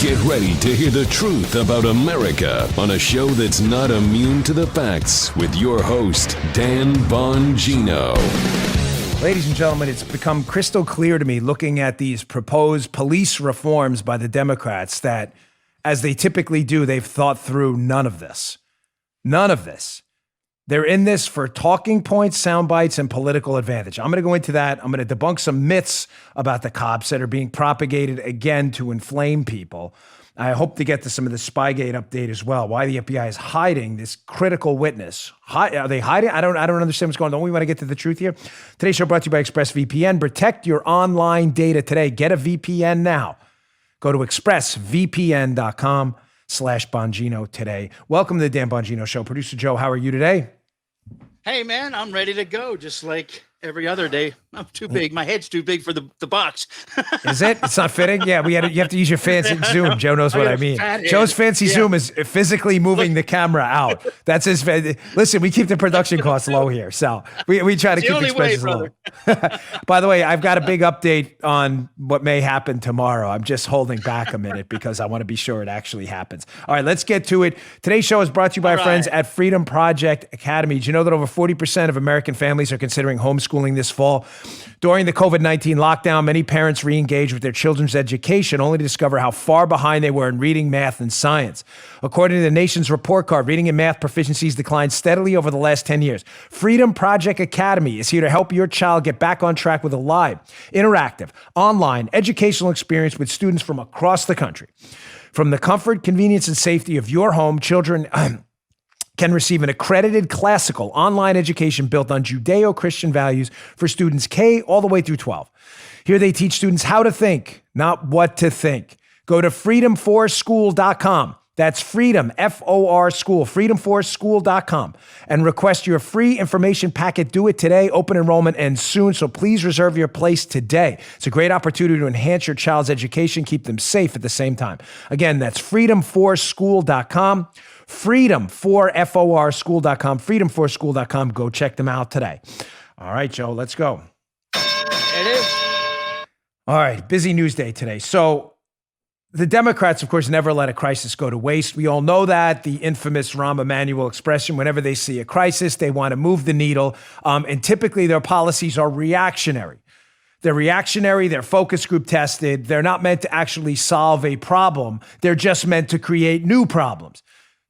Get ready to hear the truth about America on a show that's not immune to the facts with your host, Dan Bongino. Ladies and gentlemen, it's become crystal clear to me looking at these proposed police reforms by the Democrats that, as they typically do, they've thought through none of this. None of this. They're in this for talking points, sound bites, and political advantage. I'm going to go into that. I'm going to debunk some myths about the cops that are being propagated again to inflame people. I hope to get to some of the Spygate update as well. Why the FBI is hiding this critical witness. Are they hiding? I don't understand what's going on. Don't we want to get to the truth here? Today's show brought to you by ExpressVPN. Protect your online data today. Get a VPN now. Go to expressvpn.com/Bongino today. Welcome to the Dan Bongino Show. Producer Joe, how are you today? Hey, man, I'm ready to go just like every other day. I'm too big. My head's too big for the box. Is it? It's not fitting? Yeah, you have to use your fancy Zoom. Joe knows what I mean. Joe's fancy Zoom is physically moving the camera out. That's his. Listen, we keep the production costs low here, so we try to keep expenses low. By the way, I've got a big update on what may happen tomorrow. I'm just holding back a minute because I want to be sure it actually happens. All right, let's get to it. Today's show is brought to you by our friends at Freedom Project Academy. Did you know that over 40% of American families are considering homeschooling this fall? During the COVID-19 lockdown, many parents re-engaged with their children's education only to discover how far behind they were in reading, math, and science. According to the nation's report card, reading and math proficiencies declined steadily over the last 10 years. Freedom Project Academy is here to help your child get back on track with a live, interactive, online educational experience with students from across the country. From the comfort, convenience, and safety of your home, children can receive an accredited classical online education built on Judeo-Christian values for students K all the way through 12. Here they teach students how to think, not what to think. Go to freedomforschool.com. That's freedom, F-O-R school, freedomforschool.com, and request your free information packet. Do it today. Open enrollment ends soon, so please reserve your place today. It's a great opportunity to enhance your child's education, keep them safe at the same time. Again, that's freedomforschool.com. freedomforschool.com, freedomforschool.com. Go check them out today. All right, Joe, let's go. It is. All right, busy news day today. So the Democrats, of course, never let a crisis go to waste. We all know that. The infamous Rahm Emanuel expression, whenever they see a crisis, they want to move the needle. And typically their policies are reactionary. They're reactionary, they're focus group tested. They're not meant to actually solve a problem. They're just meant to create new problems,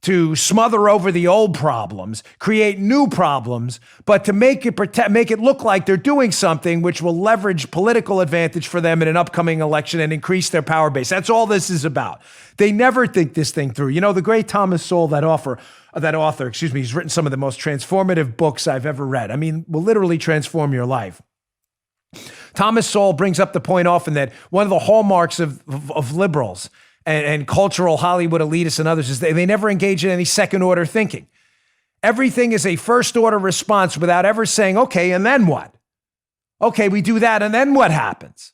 to smother over the old problems, create new problems, but to make it look like they're doing something which will leverage political advantage for them in an upcoming election and increase their power base. That's all this is about. They never think this thing through. You know, the great Thomas Sowell, that author, he's written some of the most transformative books I've ever read. I mean, will literally transform your life. Thomas Sowell brings up the point often that one of the hallmarks of liberals and cultural Hollywood elitists and others is they never engage in any second order thinking. Everything is a first order response without ever saying, okay, and then what? Okay, we do that, and then what happens?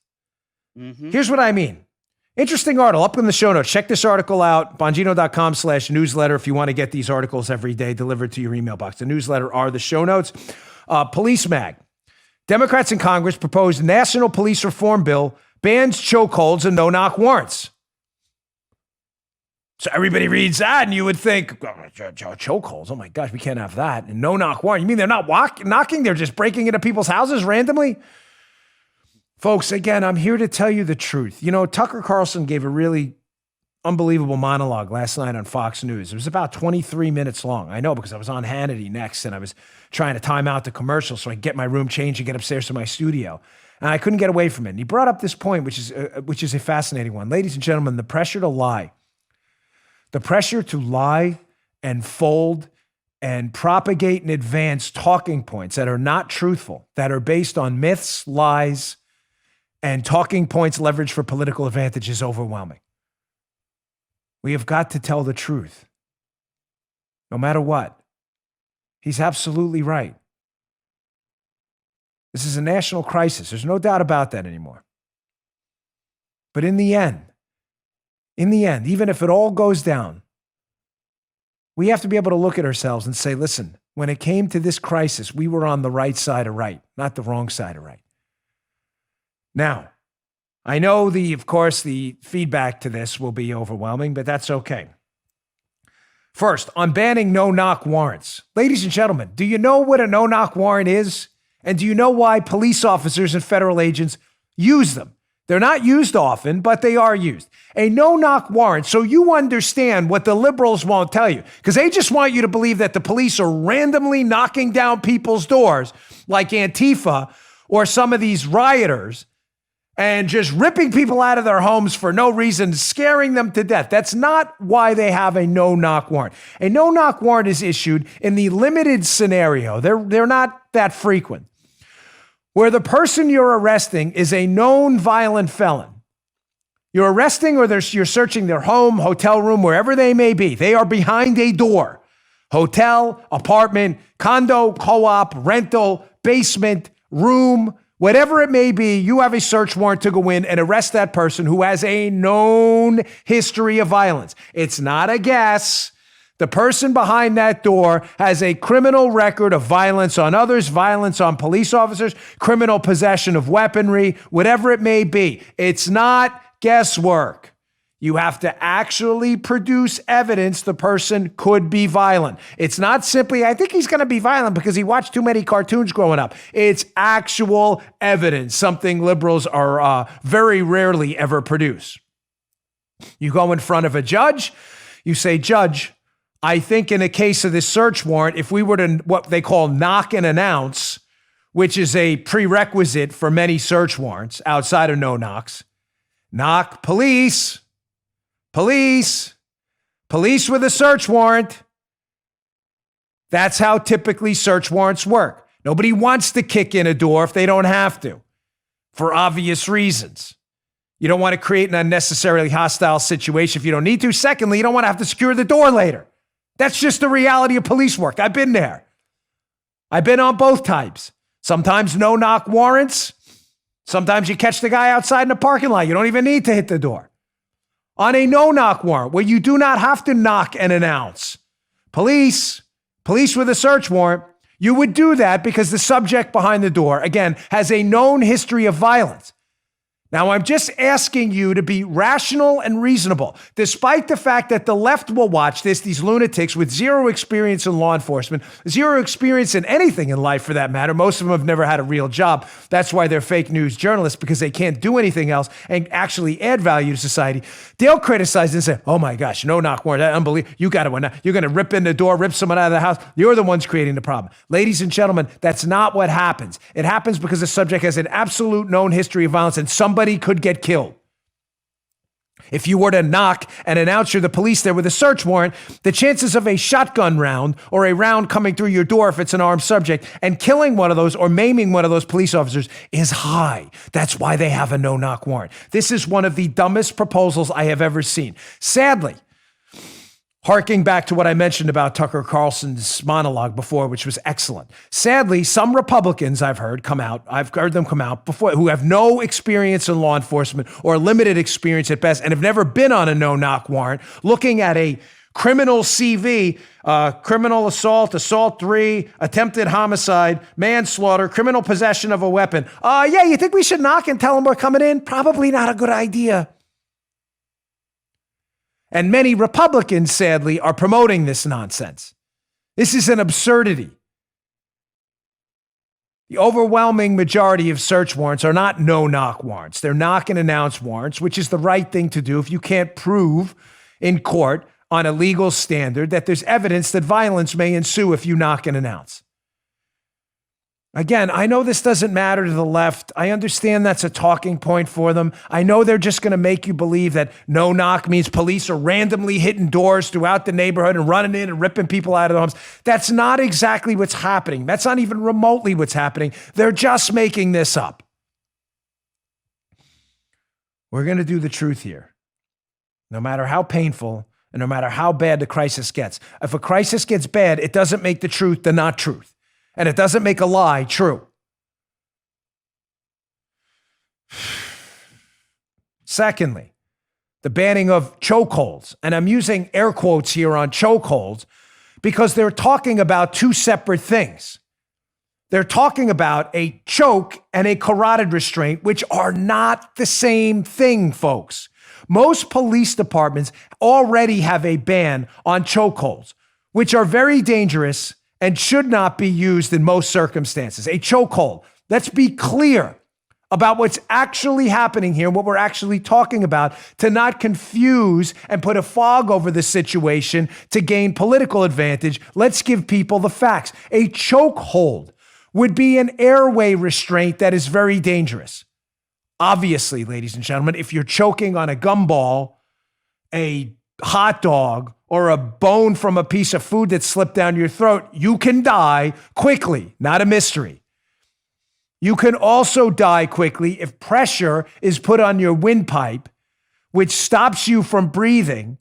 Mm-hmm. Here's what I mean. Interesting article up in the show notes. Check this article out, bongino.com/newsletter if you want to get these articles every day delivered to your email box. The newsletter are the show notes. Police Mag. Democrats in Congress proposed national police reform bill bans chokeholds and no-knock warrants. So everybody reads that and you would think, chokeholds, oh my gosh, we can't have that. And no-knock warrant. You mean they're not knocking, they're just breaking into people's houses randomly? Folks, again, I'm here to tell you the truth. You know, Tucker Carlson gave a really unbelievable monologue last night on Fox News. It was about 23 minutes long. I know, because I was on Hannity next and I was trying to time out the commercial so I could get my room changed and get upstairs to my studio. And I couldn't get away from it. And he brought up this point, which is a fascinating one. Ladies and gentlemen, the pressure to lie and fold and propagate and advance talking points that are not truthful, that are based on myths, lies, and talking points leveraged for political advantage is overwhelming. We have got to tell the truth, no matter what. He's absolutely right. This is a national crisis. There's no doubt about that anymore. But in the end, even if it all goes down, we have to be able to look at ourselves and say, listen, when it came to this crisis, we were on the right side of right, not the wrong side of right. Now, I know of course, the feedback to this will be overwhelming, but that's okay. First, on banning no-knock warrants. Ladies and gentlemen, do you know what a no-knock warrant is? And do you know why police officers and federal agents use them? They're not used often, but they are used. A no-knock warrant, so you understand what the liberals won't tell you, because they just want you to believe that the police are randomly knocking down people's doors like Antifa or some of these rioters and just ripping people out of their homes for no reason, scaring them to death. That's not why they have a no-knock warrant. A no-knock warrant is issued in the limited scenario. They're not that frequent, where the person you're arresting is a known violent felon. You're arresting or you're searching their home, hotel room, wherever they may be. They are behind a door. Hotel, apartment, condo, co-op, rental, basement, room, whatever it may be, you have a search warrant to go in and arrest that person who has a known history of violence. It's not a guess. The person behind that door has a criminal record of violence on others, violence on police officers, criminal possession of weaponry, whatever it may be. It's not guesswork. You have to actually produce evidence the person could be violent. It's not simply, I think he's going to be violent because he watched too many cartoons growing up. It's actual evidence, something liberals are very rarely ever produce. You go in front of a judge, you say, Judge, I think in a case of this search warrant, if we were to what they call knock and announce, which is a prerequisite for many search warrants outside of no knocks, knock, police with a search warrant. That's how typically search warrants work. Nobody wants to kick in a door if they don't have to, for obvious reasons. You don't want to create an unnecessarily hostile situation if you don't need to. Secondly, you don't want to have to secure the door later. That's just the reality of police work. I've been there. I've been on both types. Sometimes no-knock warrants. Sometimes you catch the guy outside in the parking lot. You don't even need to hit the door. On a no-knock warrant, where you do not have to knock and announce, police with a search warrant, you would do that because the subject behind the door, again, has a known history of violence. Now, I'm just asking you to be rational and reasonable, despite the fact that the left will watch this, these lunatics with zero experience in law enforcement, zero experience in anything in life for that matter. Most of them have never had a real job. That's why they're fake news journalists, because they can't do anything else and actually add value to society. They'll criticize and say, oh my gosh, no-knock warrant, unbelievable. You're going to rip in the door, rip someone out of the house. You're the ones creating the problem. Ladies and gentlemen, that's not what happens. It happens because the subject has an absolute known history of violence and somebody could get killed. If you were to knock and announce you're the police there with a search warrant, the chances of a shotgun round or a round coming through your door if it's an armed subject and killing one of those or maiming one of those police officers is high. That's why they have a no-knock warrant. This is one of the dumbest proposals I have ever seen. Sadly, harking back to what I mentioned about Tucker Carlson's monologue before, which was excellent. Sadly, some Republicans I've heard them come out before, who have no experience in law enforcement or limited experience at best and have never been on a no-knock warrant, looking at a criminal CV, criminal assault 3, attempted homicide, manslaughter, criminal possession of a weapon. Yeah, you think we should knock and tell them we're coming in? Probably not a good idea. And many Republicans, sadly, are promoting this nonsense. This is an absurdity. The overwhelming majority of search warrants are not no-knock warrants. They're knock and announce warrants, which is the right thing to do if you can't prove in court on a legal standard that there's evidence that violence may ensue if you knock and announce. Again, I know this doesn't matter to the left. I understand that's a talking point for them. I know they're just going to make you believe that no knock means police are randomly hitting doors throughout the neighborhood and running in and ripping people out of their homes. That's not exactly what's happening. That's not even remotely what's happening. They're just making this up. We're going to do the truth here, no matter how painful and no matter how bad the crisis gets. If a crisis gets bad, it doesn't make the truth the not truth. And it doesn't make a lie true. Secondly, the banning of chokeholds. And I'm using air quotes here on chokeholds because they're talking about two separate things. They're talking about a choke and a carotid restraint, which are not the same thing, folks. Most police departments already have a ban on chokeholds, which are very dangerous and should not be used in most circumstances. A chokehold. Let's be clear about what's actually happening here, what we're actually talking about, to not confuse and put a fog over the situation to gain political advantage. Let's give people the facts. A chokehold would be an airway restraint that is very dangerous. Obviously, ladies and gentlemen, if you're choking on a gumball, a hot dog, or a bone from a piece of food that slipped down your throat, you can die quickly, not a mystery. You can also die quickly if pressure is put on your windpipe, which stops you from breathing,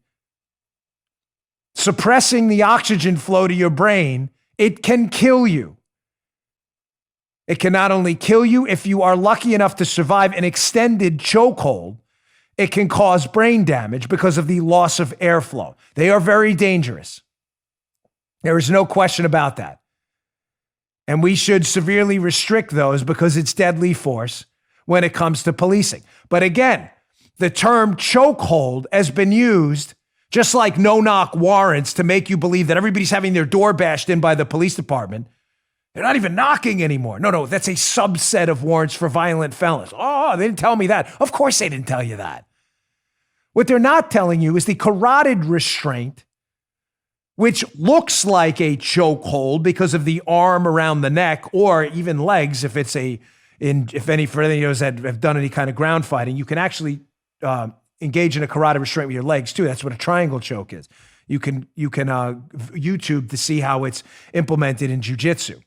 suppressing the oxygen flow to your brain. It can kill you. It can not only kill you, if you are lucky enough to survive an extended chokehold, it can cause brain damage because of the loss of airflow. They are very dangerous. There is no question about that. And we should severely restrict those because it's deadly force when it comes to policing. But again, the term chokehold has been used just like no-knock warrants to make you believe that everybody's having their door bashed in by the police department. They're not even knocking anymore. No, that's a subset of warrants for violent felons. Oh, they didn't tell me that. Of course they didn't tell you that. What they're not telling you is the carotid restraint, which looks like a chokehold because of the arm around the neck or even legs. If it's if any for any of those that have done any kind of ground fighting, you can actually engage in a carotid restraint with your legs too. That's what a triangle choke is. You can YouTube to see how it's implemented in jiu-jitsu.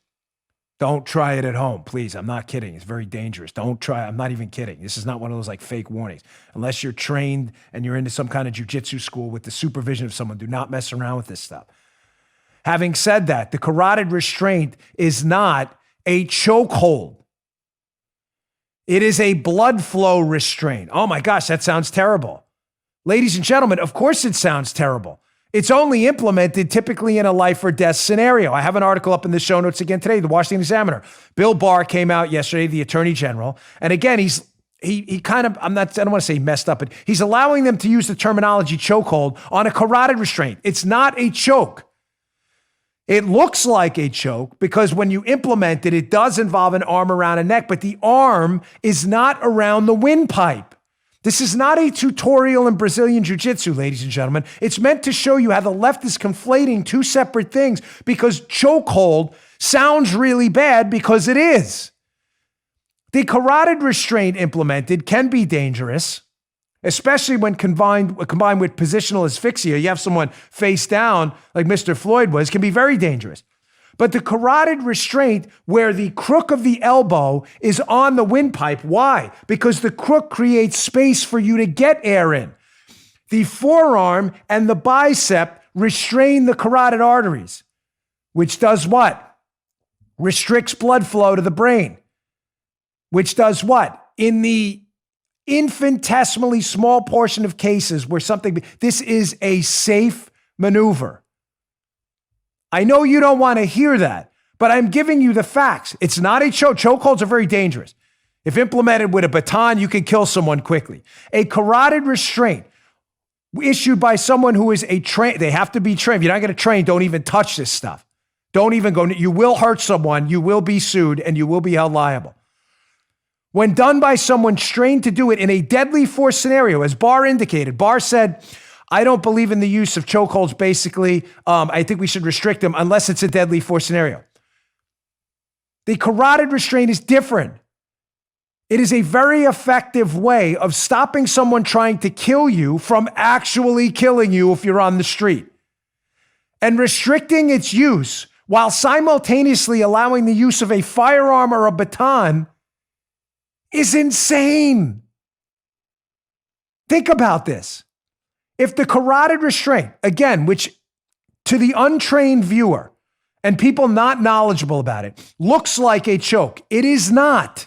Don't try it at home, please. I'm not kidding. It's very dangerous. Don't try. I'm not even kidding. This is not one of those like fake warnings. Unless you're trained and you're into some kind of jiu-jitsu school with the supervision of someone, do not mess around with this stuff. Having said that, the carotid restraint is not a chokehold. It is a blood flow restraint. Oh my gosh, that sounds terrible. Ladies and gentlemen, of course it sounds terrible. It's only implemented typically in a life or death scenario. I have an article up in the show notes again today, the Washington Examiner. Bill Barr came out yesterday, the Attorney General. And again, he kind of, I don't want to say messed up, but he's allowing them to use the terminology chokehold on a carotid restraint. It's not a choke. It looks like a choke because when you implement it, it does involve an arm around a neck, but the arm is not around the windpipe. This is not a tutorial in Brazilian Jiu-Jitsu, ladies and gentlemen. It's meant to show you how the left is conflating two separate things because chokehold sounds really bad because it is. The carotid restraint implemented can be dangerous, especially when combined with positional asphyxia. You have someone face down like Mr. Floyd was, can be very dangerous. But the carotid restraint, where the crook of the elbow is on the windpipe, why? Because the crook creates space for you to get air in. The forearm and the bicep restrain the carotid arteries, which does what? Restricts blood flow to the brain, which does what? In the infinitesimally small portion of cases where this is a safe maneuver. I know you don't want to hear that, but I'm giving you the facts. It's not a choke. Chokeholds are very dangerous. If implemented with a baton, you can kill someone quickly. A carotid restraint issued by someone who is they have to be trained. If you're not going to train, don't even touch this stuff. Don't even go. You will hurt someone, you will be sued, and you will be held liable. When done by someone trained to do it in a deadly force scenario, as Barr indicated, Barr said, I don't believe in the use of chokeholds, basically. I think we should restrict them unless it's a deadly force scenario. The carotid restraint is different. It is a very effective way of stopping someone trying to kill you from actually killing you if you're on the street. And restricting its use while simultaneously allowing the use of a firearm or a baton is insane. Think about this. If the carotid restraint, again, which to the untrained viewer and people not knowledgeable about it, looks like a choke, it is not.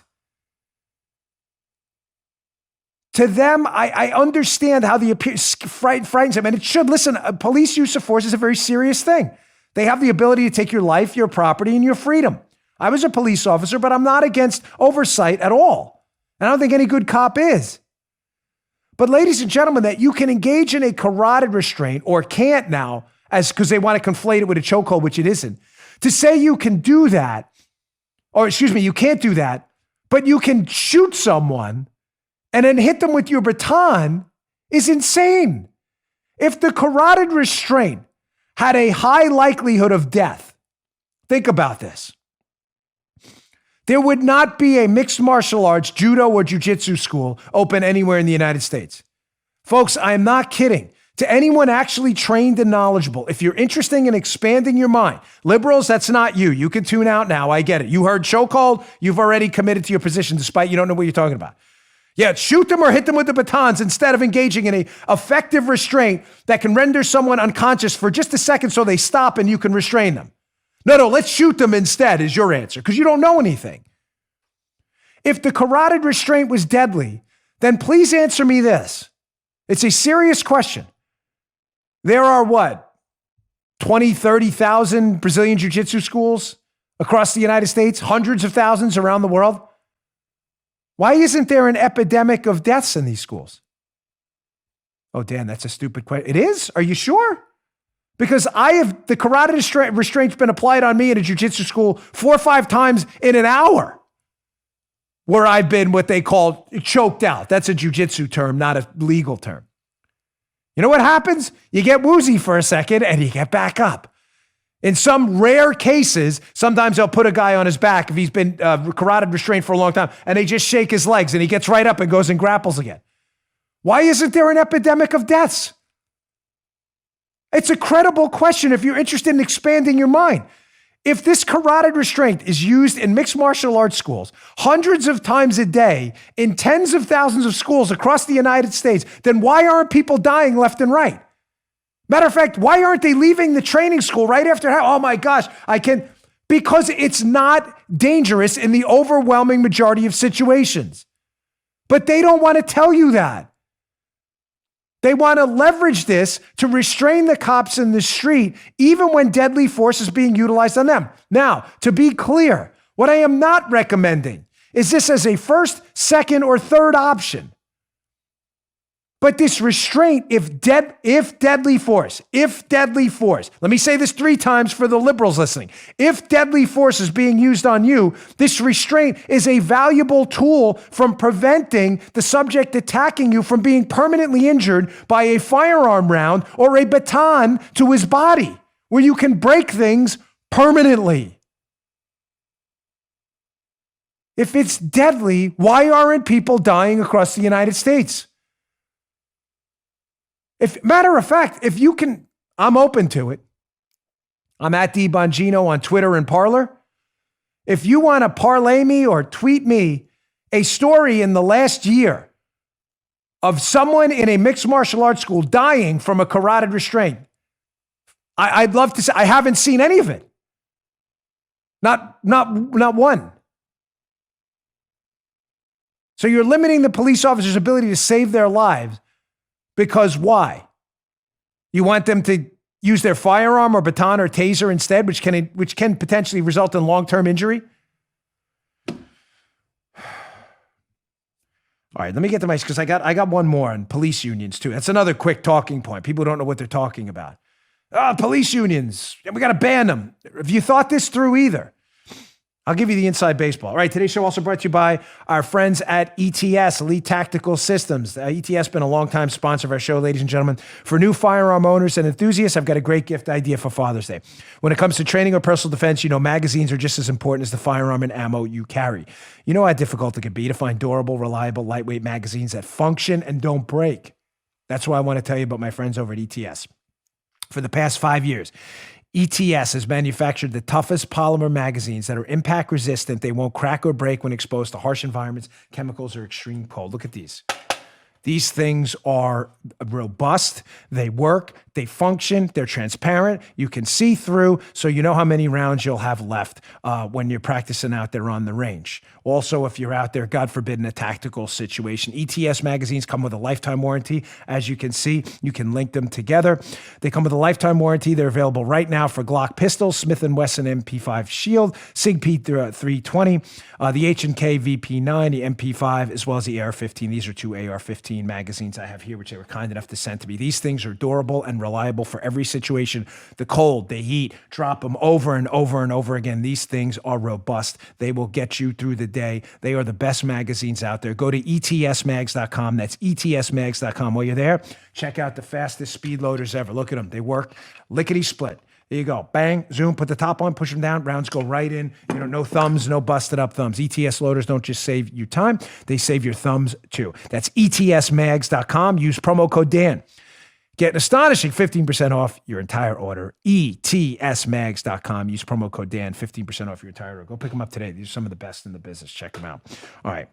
To them, I understand how the appearance frightens them, and it should. Listen, police use of force is a very serious thing. They have the ability to take your life, your property, and your freedom. I was a police officer, but I'm not against oversight at all. And I don't think any good cop is. But ladies and gentlemen, that you can engage in a carotid restraint, or can't now, as because they want to conflate it with a chokehold, which it isn't. To say you can do that, or excuse me, you can't do that, but you can shoot someone and then hit them with your baton is insane. If the carotid restraint had a high likelihood of death, think about this. There would not be a mixed martial arts, judo, or jiu-jitsu school open anywhere in the United States. Folks, I am not kidding. To anyone actually trained and knowledgeable, if you're interested in expanding your mind, liberals, that's not you. You can tune out now. I get it. You heard chokehold. You've already committed to your position despite you don't know what you're talking about. Yeah, shoot them or hit them with the batons instead of engaging in an effective restraint that can render someone unconscious for just a second so they stop and you can restrain them. No, let's shoot them instead is your answer because you don't know anything. If the carotid restraint was deadly, then please answer me this. It's a serious question. There are what, 20, 30,000 Brazilian jiu-jitsu schools across the United States, hundreds of thousands around the world. Why isn't there an epidemic of deaths in these schools? Oh, Dan, that's a stupid question. It is? Are you sure? Because the carotid restraint's been applied on me in a jiu-jitsu school 4 or 5 times in an hour where I've been what they call choked out. That's a jiu-jitsu term, not a legal term. You know what happens? You get woozy for a second and you get back up. In some rare cases, sometimes they'll put a guy on his back if he's been carotid restrained for a long time and they just shake his legs and he gets right up and goes and grapples again. Why isn't there an epidemic of deaths? It's a credible question if you're interested in expanding your mind. If this carotid restraint is used in mixed martial arts schools hundreds of times a day in tens of thousands of schools across the United States, then why aren't people dying left and right? Matter of fact, why aren't they leaving the training school right after? Oh my gosh, because it's not dangerous in the overwhelming majority of situations. But they don't want to tell you that. They want to leverage this to restrain the cops in the street, even when deadly force is being utilized on them. Now, to be clear, what I am not recommending is this as a first, second, or third option. But this restraint, if deadly force, let me say this 3 times for the liberals listening. If deadly force is being used on you, this restraint is a valuable tool from preventing the subject attacking you from being permanently injured by a firearm round or a baton to his body, where you can break things permanently. If it's deadly, why aren't people dying across the United States? Matter of fact, if you can, I'm open to it. I'm at Bongino on Twitter and Parler. If you want to parlay me or tweet me a story in the last year of someone in a mixed martial arts school dying from a carotid restraint, I'd love to say, I haven't seen any of it. Not one. So you're limiting the police officer's ability to save their lives. Because why? You want them to use their firearm or baton or taser instead, which can potentially result in long-term injury? All right, let me get to my, because I got one more on police unions too. That's another quick talking point. People don't know what they're talking about. Police unions, we got to ban them. Have you thought this through either? I'll give you the inside baseball. All right, today's show also brought to you by our friends at ETS, Elite Tactical Systems. ETS has been a long-time sponsor of our show, ladies and gentlemen. For new firearm owners and enthusiasts, I've got a great gift idea for Father's Day. When it comes to training or personal defense, you know magazines are just as important as the firearm and ammo you carry. You know how difficult it can be to find durable, reliable, lightweight magazines that function and don't break. That's why I want to tell you about my friends over at ETS. For the past 5 years, ETS has manufactured the toughest polymer magazines that are impact resistant. They won't crack or break when exposed to harsh environments, chemicals, or extreme cold. Look at these. These things are robust. They work. They function. They're transparent. You can see through, so you know how many rounds you'll have left when you're practicing out there on the range. Also, if you're out there, God forbid, in a tactical situation, ETS magazines come with a lifetime warranty. As you can see, you can link them together. They come with a lifetime warranty. They're available right now for Glock pistols, Smith & Wesson MP5 Shield, SIG P320, the H&K VP9, the MP5, as well as the AR-15. These are two AR-15 magazines I have here, which they were kind enough to send to me. These things are durable and reliable for every situation. The cold, the heat, drop them over and over and over again. These things are robust. They will get you through the day. They are the best magazines out there. Go to etsmags.com. That's etsmags.com. While you're there, check out the fastest speed loaders ever. Look at them. They work lickety split. There you go. Bang, zoom, put the top on, push them down, rounds go right in. You know, no thumbs, no busted up thumbs. ETS loaders don't just save you time, they save your thumbs too. That's etsmags.com. Use promo code Dan. Get an astonishing 15% off your entire order. etsmags.com. Use promo code Dan, 15% off your entire order. Go pick them up today. These are some of the best in the business. Check them out. All right.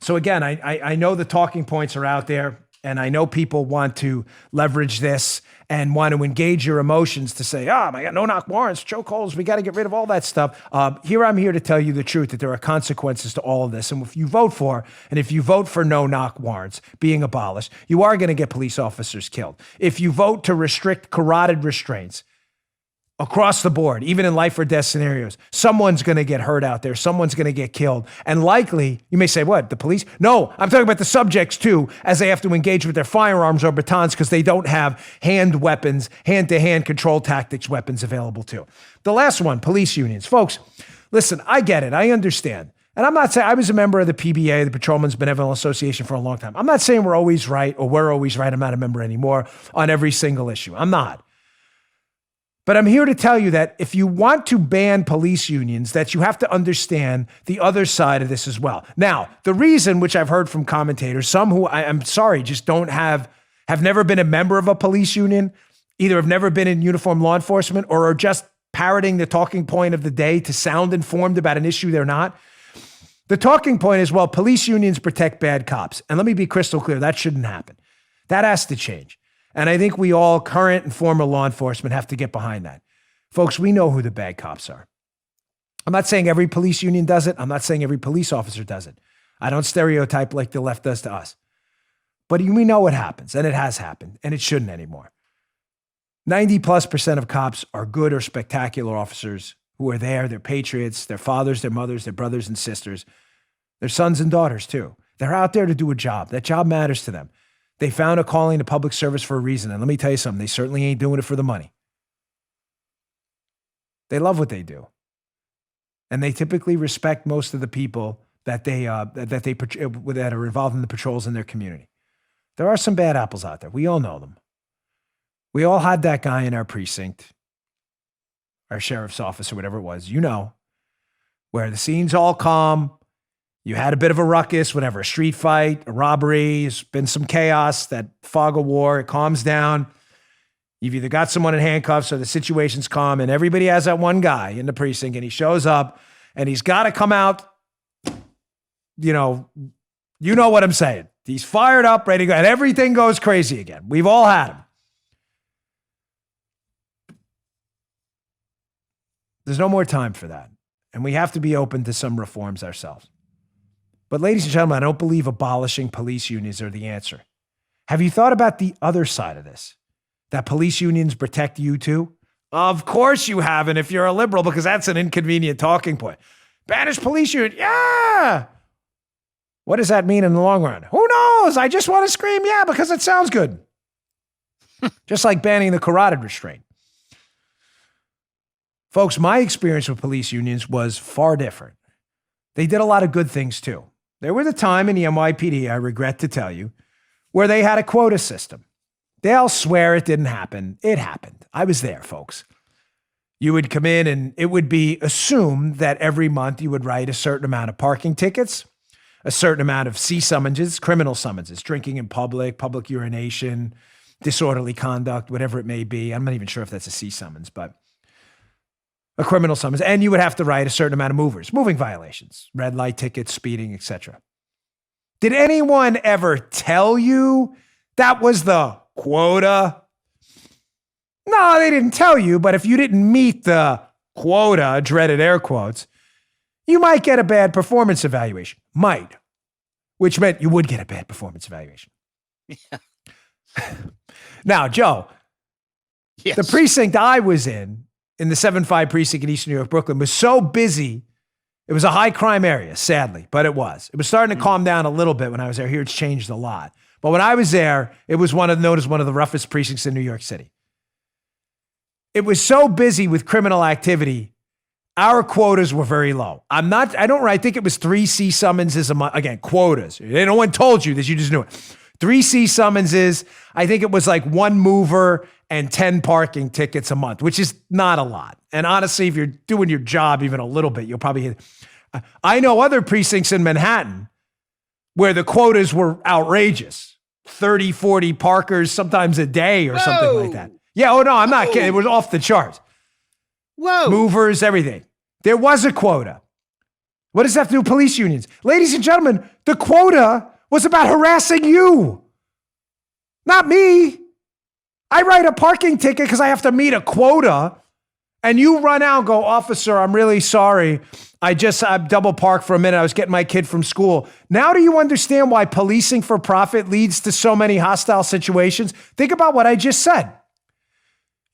So again, I know the talking points are out there. And I know people want to leverage this and want to engage your emotions to say, oh my God, no knock warrants, chokeholds, we got to get rid of all that stuff. I'm here to tell you the truth, that there are consequences to all of this. And if you vote for no knock warrants being abolished, you are going to get police officers killed. If you vote to restrict carotid restraints, across the board, even in life or death scenarios, someone's going to get hurt out there. Someone's going to get killed. And likely, you may say, what, the police? No, I'm talking about the subjects too, as they have to engage with their firearms or batons because they don't have hand weapons, hand-to-hand control tactics weapons available too. The last one, police unions. Folks, listen, I get it. I understand. And I'm not saying, I was a member of the PBA, the Patrolmen's Benevolent Association, for a long time. I'm not saying we're always right or we're always right. I'm not a member anymore on every single issue. I'm not. But I'm here to tell you that if you want to ban police unions, that you have to understand the other side of this as well. Now, the reason, which I've heard from commentators, some who I'm sorry, just don't have never been a member of a police union, either have never been in uniform law enforcement or are just parroting the talking point of the day to sound informed about an issue they're not. The talking point is, well, police unions protect bad cops. And let me be crystal clear, that shouldn't happen. That has to change. And I think we all, current and former law enforcement, have to get behind that. Folks, we know who the bad cops are. I'm not saying every police union does it. I'm not saying every police officer does it. I don't stereotype like the left does to us. But we know it happens, and it has happened, and it shouldn't anymore. 90+% of cops are good or spectacular officers who are there. They're patriots, their fathers, their mothers, their brothers and sisters, their sons and daughters too. They're out there to do a job. That job matters to them. They found a calling to public service for a reason. And let me tell you something, they certainly ain't doing it for the money. They love what they do. And they typically respect most of the people that that are involved in the patrols in their community. There are some bad apples out there. We all know them. We all had that guy in our precinct, our sheriff's office or whatever it was, where the scene's all calm. You had a bit of a ruckus, whatever, a street fight, a robbery, there's been some chaos, that fog of war, it calms down. You've either got someone in handcuffs or the situation's calm, and everybody has that one guy in the precinct, and he shows up, and he's got to come out, you know what I'm saying. He's fired up, ready to go, and everything goes crazy again. We've all had him. There's no more time for that, and we have to be open to some reforms ourselves. But ladies and gentlemen, I don't believe abolishing police unions are the answer. Have you thought about the other side of this? That police unions protect you too? Of course you haven't if you're a liberal, because that's an inconvenient talking point. Banish police union, yeah. What does that mean in the long run? Who knows? I just want to scream, yeah, because it sounds good. Just like banning the carotid restraint. Folks, my experience with police unions was far different. They did a lot of good things too. There was a time in the NYPD, I regret to tell you, where they had a quota system. They'll swear it didn't happen. It happened. I was there, folks. You would come in and it would be assumed that every month you would write a certain amount of parking tickets, a certain amount of C summonses, criminal summonses, drinking in public urination, disorderly conduct, whatever it may be. I'm not even sure if that's a C summons, but a criminal summons. And you would have to write a certain amount of moving violations, red light tickets, speeding, etc. Did anyone ever tell you that was the quota? No, they didn't tell you, but if you didn't meet the quota, dreaded air quotes, you might get a bad performance evaluation. Might. Which meant you would get a bad performance evaluation. Yeah. Now, Joe, Yes. the precinct I was in the 7-5 precinct in Eastern New York, Brooklyn, was so busy. It was a high crime area, sadly, but it was. It was starting to calm down a little bit when I was there. Here, it's changed a lot. But when I was there, it was known as one of the roughest precincts in New York City. It was so busy with criminal activity, our quotas were very low. I think it was 3 C summonses a month. Again, quotas. No one told you this, you just knew it. 3 C summonses. I think it was like 1 mover and 10 parking tickets a month, which is not a lot. And honestly, if you're doing your job even a little bit, you'll probably hit. I know other precincts in Manhattan where the quotas were outrageous. 30, 40 parkers, sometimes a day or something like that. Yeah, oh no, I'm not kidding. It was off the charts. Whoa. Movers, everything. There was a quota. What does that have to do with police unions? Ladies and gentlemen, the quota was about harassing you, not me. I write a parking ticket because I have to meet a quota, and you run out and go, officer, I'm really sorry. I double parked for a minute. I was getting my kid from school. Now do you understand why policing for profit leads to so many hostile situations? Think about what I just said.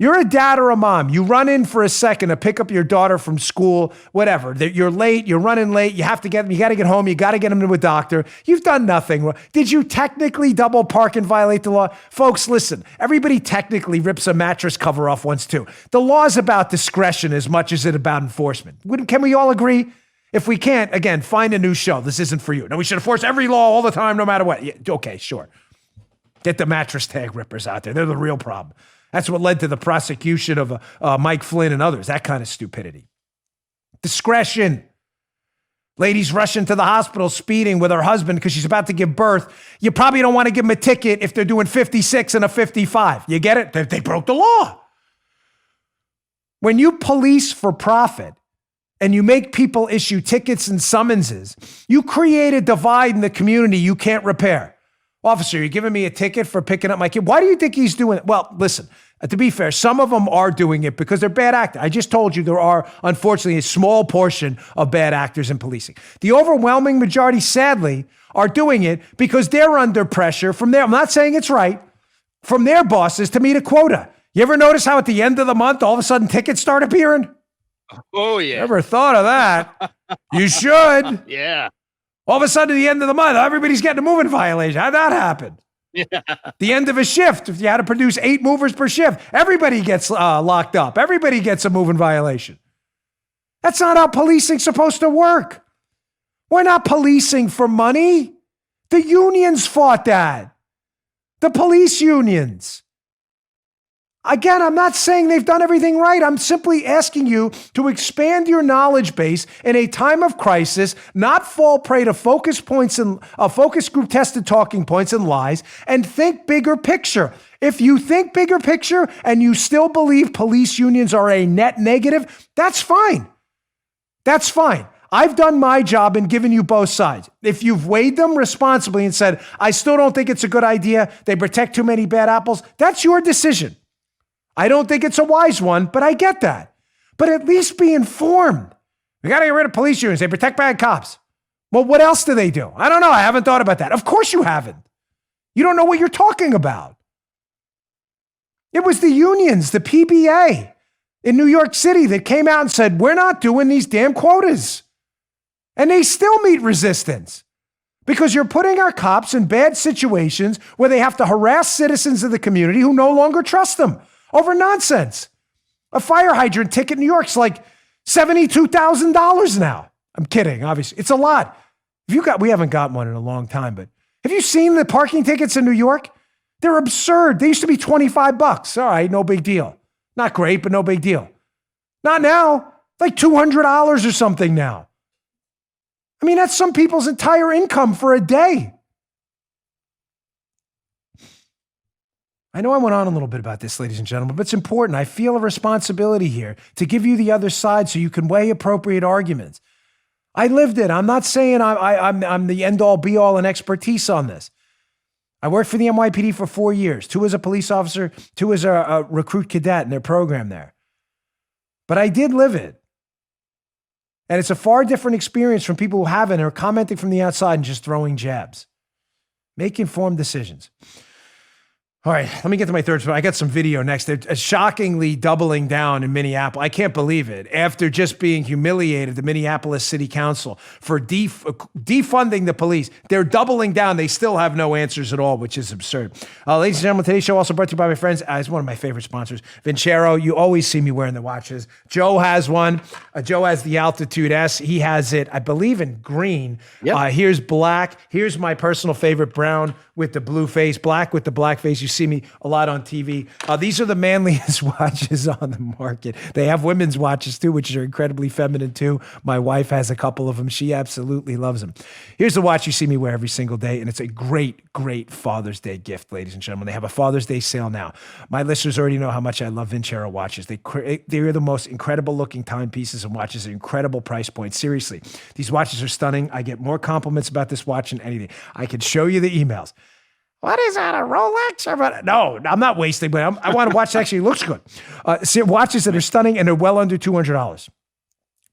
You're a dad or a mom. You run in for a second to pick up your daughter from school, whatever. You're late. You're running late. You got to get home. You got to get them to a doctor. You've done nothing wrong. Did you technically double park and violate the law? Folks, listen, everybody technically rips a mattress cover off once too. The law is about discretion as much as it's about enforcement. Can we all agree? If we can't, again, find a new show. This isn't for you. No, we should enforce every law all the time, no matter what. Yeah, okay, sure. Get the mattress tag rippers out there. They're the real problem. That's what led to the prosecution of Mike Flynn and others, that kind of stupidity. Discretion. Ladies rushing to the hospital speeding with her husband because she's about to give birth. You probably don't want to give them a ticket if they're doing 56 and a 55. You get it? They broke the law. When you police for profit and you make people issue tickets and summonses, you create a divide in the community you can't repair. Officer, you're giving me a ticket for picking up my kid. Why do you think he's doing it? Well, listen, to be fair, some of them are doing it because they're bad actors. I just told you there are, unfortunately, a small portion of bad actors in policing. The overwhelming majority, sadly, are doing it because they're under pressure from their, I'm not saying it's right, from their bosses to meet a quota. You ever notice how at the end of the month, all of a sudden tickets start appearing? Oh, yeah. Never thought of that. You should. Yeah. All of a sudden, at the end of the month, everybody's getting a moving violation. How'd that happen? Yeah. The end of a shift, if you had to produce 8 movers per shift, everybody gets locked up. Everybody gets a moving violation. That's not how policing's supposed to work. We're not policing for money. The unions fought that. The police unions. Again, I'm not saying they've done everything right. I'm simply asking you to expand your knowledge base in a time of crisis, not fall prey to focus group tested talking points and lies, and think bigger picture. If you think bigger picture and you still believe police unions are a net negative, that's fine. That's fine. I've done my job and given you both sides. If you've weighed them responsibly and said, I still don't think it's a good idea, they protect too many bad apples, that's your decision. I don't think it's a wise one, but I get that. But at least be informed. We got to get rid of police unions. They protect bad cops. Well, what else do they do? I don't know. I haven't thought about that. Of course you haven't. You don't know what you're talking about. It was the unions, the PBA in New York City that came out and said, we're not doing these damn quotas. And they still meet resistance because you're putting our cops in bad situations where they have to harass citizens of the community who no longer trust them. Over nonsense. A fire hydrant ticket in New York's like $72,000 now. I'm kidding, obviously. It's a lot. We haven't gotten one in a long time, but have you seen the parking tickets in New York? They're absurd. They used to be $25. All right, no big deal. Not great, but no big deal. Not now. Like $200 or something now. I mean, that's some people's entire income for a day. I know I went on a little bit about this, ladies and gentlemen, but it's important. I feel a responsibility here to give you the other side so you can weigh appropriate arguments. I lived it. I'm not saying I'm the end all be all and expertise on this. I worked for the NYPD for 4 years, 2 as a police officer, 2 as a recruit cadet in their program there. But I did live it. And it's a far different experience from people who haven't or commenting from the outside and just throwing jabs. Make informed decisions. All right, let me get to my third spot. I got some video next. They're shockingly doubling down in Minneapolis. I can't believe it. After just being humiliated, the Minneapolis City Council for defunding the police, they're doubling down. They still have no answers at all, which is absurd. Ladies and gentlemen, today's show also brought to you by my friends. It's one of my favorite sponsors, Vincero. You always see me wearing the watches. Joe has one. Joe has the Altitude S. He has it, I believe, in green. Yep. Here's black. Here's my personal favorite, brown with the blue face, black with the black face. You see me a lot on TV. These are the manliest watches on the market. They have women's watches too, which are incredibly feminine too. My wife has a couple of them. She absolutely loves them. Here's the watch you see me wear every single day, and it's a great, great Father's Day gift, ladies and gentlemen. They have a Father's Day sale now. My listeners already know how much I love Vincero watches. They're the most incredible looking timepieces and watches at incredible price points. Seriously, these watches are stunning. I get more compliments about this watch than anything. I can show you the emails. What is that, a Rolex? No, I'm not wasting, but I want a watch that actually looks good. See, watches that are stunning, and they're well under $200.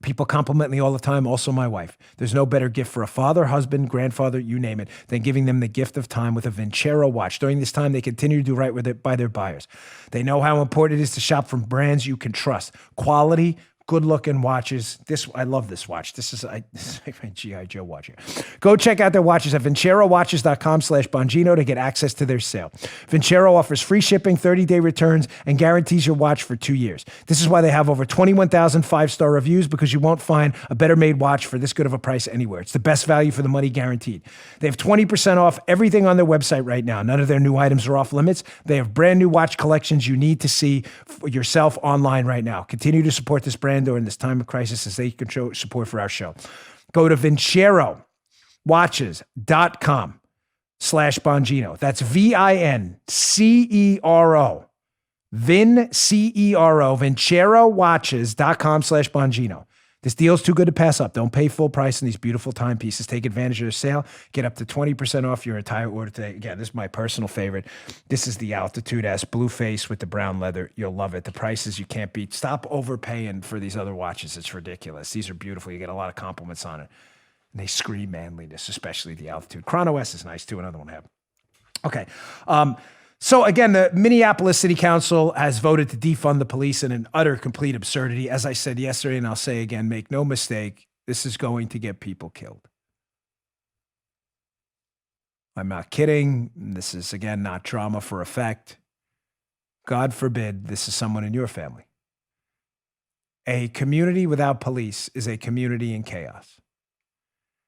People compliment me all the time, also my wife. There's no better gift for a father, husband, grandfather, you name it, than giving them the gift of time with a Vincero watch. During this time, they continue to do right with it by their buyers. They know how important it is to shop from brands you can trust. Quality, good-looking watches. I love this watch. This is like my G.I. Joe watch here. Go check out their watches at vincerowatches.com/Bongino to get access to their sale. Vincero offers free shipping, 30-day returns, and guarantees your watch for 2 years. This is why they have over 21,000 five-star reviews, because you won't find a better-made watch for this good of a price anywhere. It's the best value for the money guaranteed. They have 20% off everything on their website right now. None of their new items are off limits. They have brand new watch collections you need to see for yourself online right now. Continue to support this brand during this time of crisis as they can show support for our show. Go to vincerowatches.com/Bongino. That's VINCERO. vincerowatches.com/Bongino. This deal's too good to pass up. Don't pay full price on these beautiful timepieces. Take advantage of the sale. Get up to 20% off your entire order today. Again, this is my personal favorite. This is the Altitude S, blue face with the brown leather. You'll love it. The prices you can't beat. Stop overpaying for these other watches. It's ridiculous. These are beautiful. You get a lot of compliments on it. And they scream manliness, especially the Altitude. Chrono S is nice too. Another one I have. Okay. So again, the Minneapolis City Council has voted to defund the police in an utter, complete absurdity. As I said yesterday, and I'll say again, make no mistake, this is going to get people killed. I'm not kidding. This is, again, not drama for effect. God forbid this is someone in your family. A community without police is a community in chaos.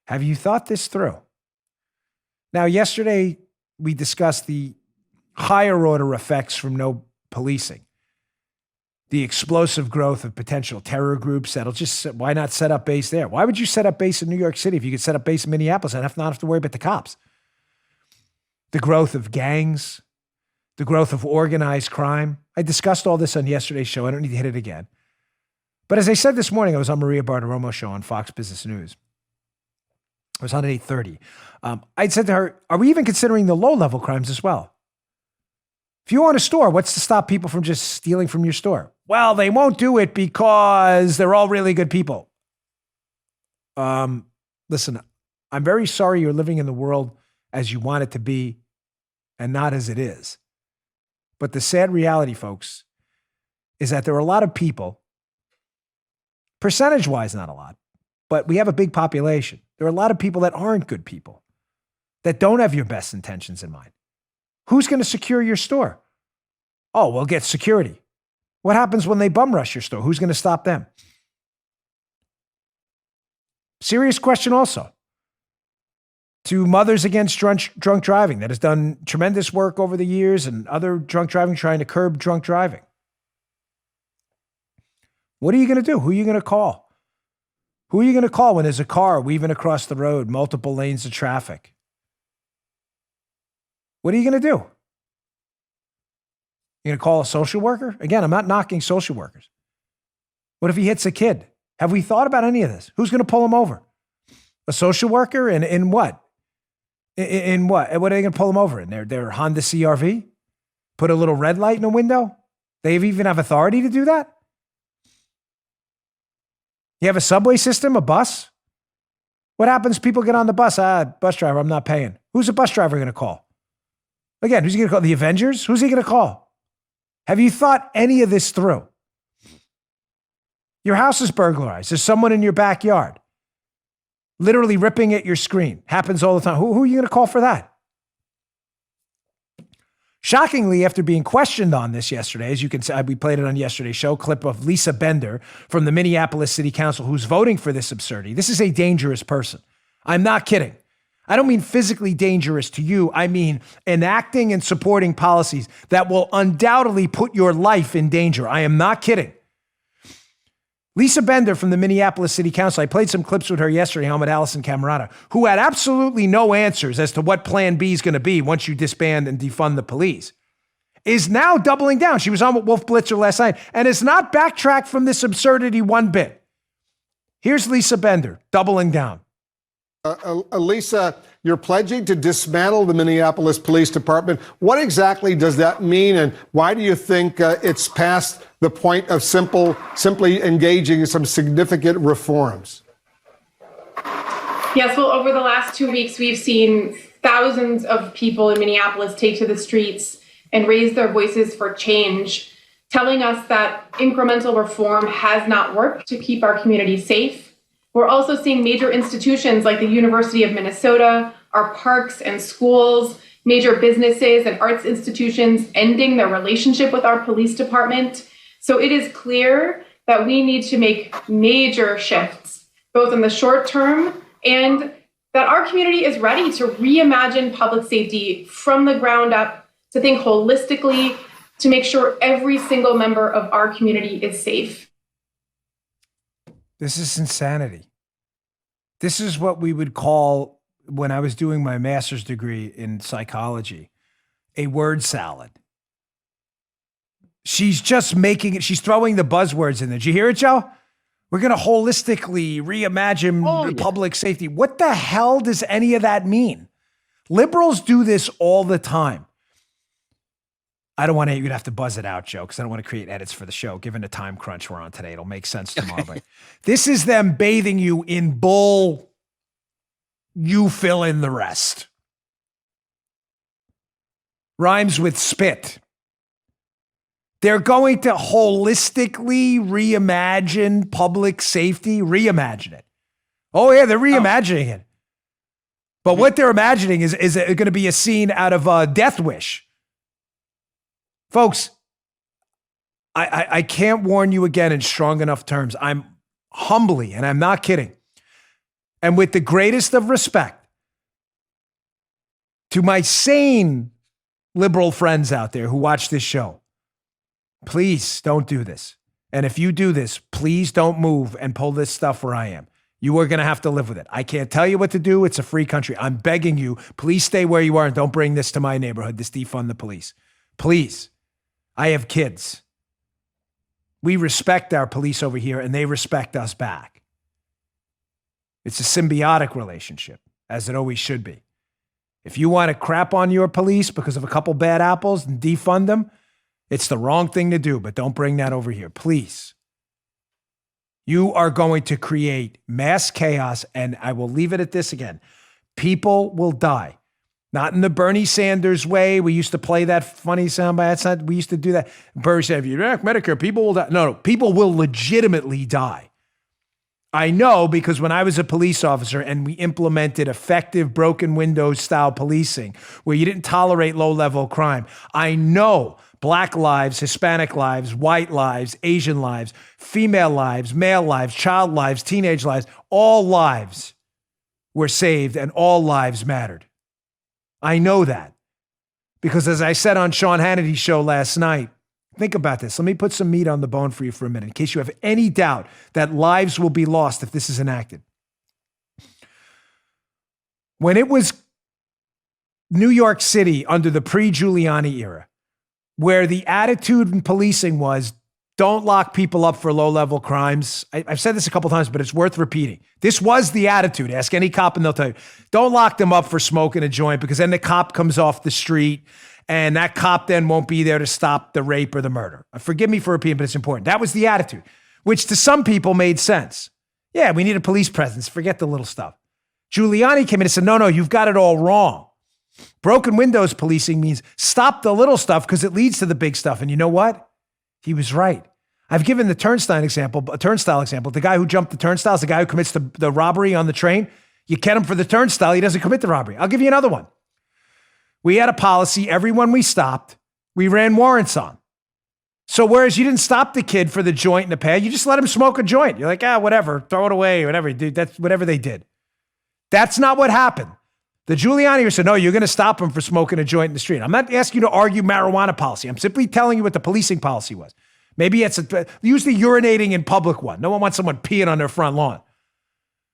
Have you thought this through? Now, yesterday, we discussed the higher order effects from no policing. The explosive growth of potential terror groups that'll just, why not set up base there? Why would you set up base in New York City if you could set up base in Minneapolis and not have to worry about the cops? The growth of gangs, the growth of organized crime. I discussed all this on yesterday's show. I don't need to hit it again. But as I said this morning, I was on Maria Bartiromo's show on Fox Business News. I was on at 8:30. I'd said to her, are we even considering the low-level crimes as well? If you own a store, what's to stop people from just stealing from your store? Well, they won't do it because they're all really good people. Listen, I'm very sorry you're living in the world as you want it to be and not as it is. But the sad reality, folks, is that there are a lot of people, percentage-wise not a lot, but we have a big population. There are a lot of people that aren't good people, that don't have your best intentions in mind. Who's going to secure your store? Oh, we'll get security. What happens when they bum rush your store? Who's going to stop them? Serious question also. To Mothers Against Drunk Driving, that has done tremendous work over the years, and other drunk driving, trying to curb drunk driving. What are you going to do? Who are you going to call? Who are you going to call when there's a car weaving across the road, multiple lanes of traffic? What are you going to do? You're going to call a social worker? Again, I'm not knocking social workers. What if he hits a kid? Have we thought about any of this? Who's going to pull him over? A social worker? In what? In what? What are they going to pull them over in? Their Honda CRV? Put a little red light in the window? They even have authority to do that? You have a subway system, a bus? What happens? People get on the bus. Bus driver, I'm not paying. Who's the bus driver going to call? Again, who's he going to call? The Avengers? Who's he going to call? Have you thought any of this through? Your house is burglarized. There's someone in your backyard literally ripping at your screen. Happens all the time. Who are you going to call for that? Shockingly, after being questioned on this yesterday, as you can see, we played it on yesterday's show, clip of Lisa Bender from the Minneapolis City Council who's voting for this absurdity. This is a dangerous person. I'm not kidding. I don't mean physically dangerous to you. I mean enacting and supporting policies that will undoubtedly put your life in danger. I am not kidding. Lisa Bender from the Minneapolis City Council, I played some clips with her yesterday, home at Allison Camerata, who had absolutely no answers as to what plan B is going to be once you disband and defund the police, is now doubling down. She was on with Wolf Blitzer last night and has not backtracked from this absurdity one bit. Here's Lisa Bender doubling down. Lisa, you're pledging to dismantle the Minneapolis Police Department. What exactly does that mean, and why do you think it's past the point of simply engaging in some significant reforms? Yes, well, over the last 2 weeks, we've seen thousands of people in Minneapolis take to the streets and raise their voices for change, telling us that incremental reform has not worked to keep our community safe. We're also seeing major institutions like the University of Minnesota, our parks and schools, major businesses and arts institutions ending their relationship with our police department. So it is clear that we need to make major shifts, both in the short term and that our community is ready to reimagine public safety from the ground up, to think holistically, to make sure every single member of our community is safe. This is insanity. This is what we would call, when I was doing my master's degree in psychology, a word salad. She's just making it, she's throwing the buzzwords in there. Did you hear it, Joe? We're going to holistically reimagine public safety. What the hell does any of that mean? Liberals do this all the time. I don't want to, you'd have to buzz it out, Joe, because I don't want to create edits for the show. Given the time crunch we're on today, it'll make sense tomorrow. But this is them bathing you in bull. You fill in the rest. Rhymes with spit. They're going to holistically reimagine public safety. Reimagine it. Oh, yeah, they're reimagining it. But what they're imagining is it going to be a scene out of Death Wish. Folks, I can't warn you again in strong enough terms. I'm humbly, and I'm not kidding, and with the greatest of respect to my sane liberal friends out there who watch this show, please don't do this. And if you do this, please don't move and pull this stuff where I am. You are going to have to live with it. I can't tell you what to do. It's a free country. I'm begging you, please stay where you are and don't bring this to my neighborhood, this defund the police. Please. I have kids. We respect our police over here and they respect us back. It's a symbiotic relationship, as it always should be. If you want to crap on your police because of a couple bad apples and defund them, it's the wrong thing to do, but don't bring that over here, please. You are going to create mass chaos, and I will leave it at this again. People will die. Not in the Bernie Sanders way. We used to play that funny soundbite. That's not, we used to do that. Bernie said, if you enact Medicare, people will die. No, people will legitimately die. I know because when I was a police officer and we implemented effective broken windows style policing where you didn't tolerate low-level crime, I know Black lives, Hispanic lives, white lives, Asian lives, female lives, male lives, child lives, teenage lives, all lives were saved and all lives mattered. I know that because as I said on Sean Hannity's show last night, think about this. Let me put some meat on the bone for you for a minute in case you have any doubt that lives will be lost if this is enacted. When it was New York City under the pre-Giuliani era, where the attitude in policing was Don't lock people up for low-level crimes. I've said this a couple times, but it's worth repeating. This was the attitude. Ask any cop and they'll tell you, don't lock them up for smoking a joint, because then the cop comes off the street and that cop then won't be there to stop the rape or the murder. Forgive me for repeating, but it's important. That was the attitude, which to some people made sense. Yeah, we need a police presence. Forget the little stuff. Giuliani came in and said, no, you've got it all wrong. Broken windows policing means stop the little stuff because it leads to the big stuff. And you know what? He was right. I've given the turnstile example. The guy who jumped the turnstiles, the guy who commits the robbery on the train. You get him for the turnstile, he doesn't commit the robbery. I'll give you another one. We had a policy, everyone we stopped, we ran warrants on. So whereas you didn't stop the kid for the joint in the pad, you just let him smoke a joint. You're like, whatever, throw it away, whatever, dude. That's whatever they did. That's not what happened. The Giuliani said, no, you're going to stop him for smoking a joint in the street. I'm not asking you to argue marijuana policy. I'm simply telling you what the policing policy was. Maybe it's use the urinating in public one. No one wants someone peeing on their front lawn.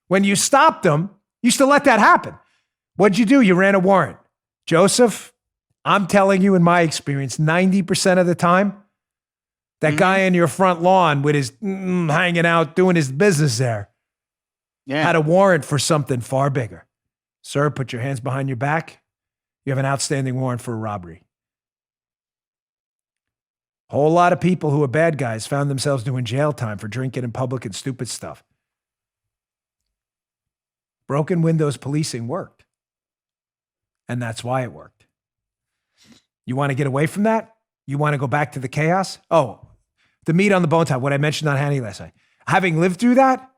When you stopped them, you used to let that happen. What'd you do? You ran a warrant. Joseph, I'm telling you in my experience, 90% of the time, that guy in your front lawn with his hanging out, doing his business there, had a warrant for something far bigger. Sir, put your hands behind your back. You have an outstanding warrant for a robbery. A whole lot of people who are bad guys found themselves doing jail time for drinking in public and stupid stuff. Broken windows policing worked. And that's why it worked. You want to get away from that? You want to go back to the chaos? Oh, the meat on the bone top, what I mentioned on Hannity last night. Having lived through that,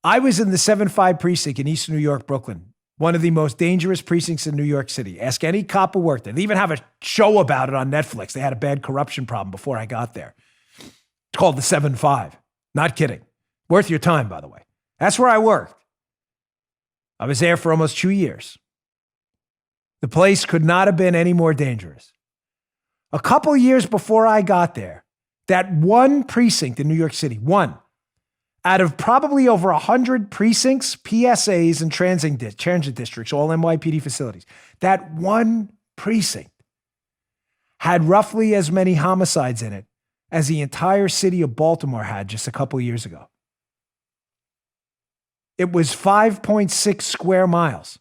I was in the 7-5 precinct in East New York, Brooklyn. One of the most dangerous precincts in New York City. Ask any cop who worked there. They even have a show about it on Netflix. They had a bad corruption problem before I got there. It's called the 7-5. Not kidding. Worth your time, by the way. That's where I worked. I was there for almost 2 years. The place could not have been any more dangerous. A couple years before I got there, that one precinct in New York City, one, out of probably over 100 precincts, PSAs, and transit districts, all NYPD facilities, that one precinct had roughly as many homicides in it as the entire city of Baltimore had just a couple years ago. It was 5.6 square miles.